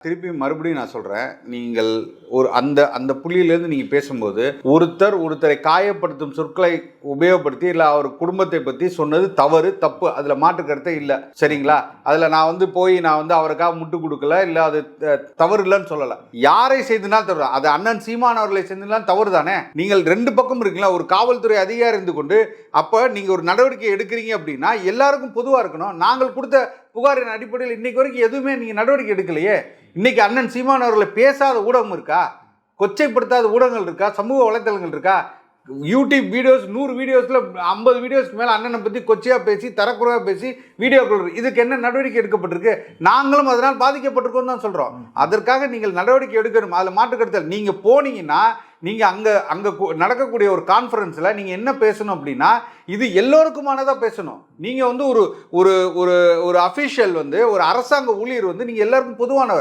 திருப்பி மறுபடியும் நான் சொல்கிறேன், நீங்கள் ஒரு அந்த புள்ளியிலேருந்து நீங்கள் பேசும்போது ஒருத்தரை காயப்படுத்தும் சொற்களை உபயோகப்படுத்தி இல்லை அவர் குடும்பத்தை பற்றி சொன்னது தப்பு, அதில் மாற்று கருத்தே இல்லை. சரிங்களா? அதில் நான் அவருக்காக முட்டு கொடுக்கல, இல்லை அது தவறு இல்லைன்னு சொல்லலை. யாரை செய்தனால் தவறு, அது அண்ணன் சீமான் அவர்களை செய்தனால் தவறு தானே. நீங்கள் ரெண்டு பக்கம் இருக்குங்களா, ஒரு காவல்துறை அதிகாரி இருந்து கொண்டு அப்போ நீங்கள் ஒரு நடவடிக்கை எடுக்கிறீங்க அப்படின்னா எல்லாருக்கும் பொதுவாக இருக்கணும். நாங்கள் கொடுத்த புகாரின் அடிப்படையில் இன்னைக்கு வரைக்கும் எதுவுமே நீங்கள் நடவடிக்கை எடுக்கலையே. இன்னைக்கு அண்ணன் சீமான் அவர்களை பேசாத ஊடகம் இருக்கா? கொச்சைப்படுத்தாத ஊடகங்கள் இருக்கா? சமூக வலைத்தளங்கள் இருக்கா? யூடியூப் வீடியோஸ் 100 வீடியோஸில் 50 வீடியோஸ்க்கு மேலே அண்ணனை பற்றி கொச்சையாக பேசி தரக்குறையாக பேசி வீடியோக்கள் இதுக்கு என்ன நடவடிக்கை எடுக்கப்பட்டிருக்கு? நாங்களும் அதனால் பாதிக்கப்பட்டிருக்கோம் தான் சொல்கிறோம். அதற்காக நீங்கள் நடவடிக்கை எடுக்கணும், அதில் மாற்றுக்கருத்தல். நீங்கள் போனீங்கன்னா நீங்கள் அங்கே நடக்கக்கூடிய ஒரு கான்ஃபரன்ஸில் நீங்கள் என்ன பேசணும் அப்படின்னா, இது எல்லோருக்குமானதாக பேசணும். நீங்கள் ஒரு ஒரு ஒரு அஃபிஷியல் ஒரு அரசாங்க ஊழியர் நீங்கள் எல்லாருக்கும் பொதுவானவர்.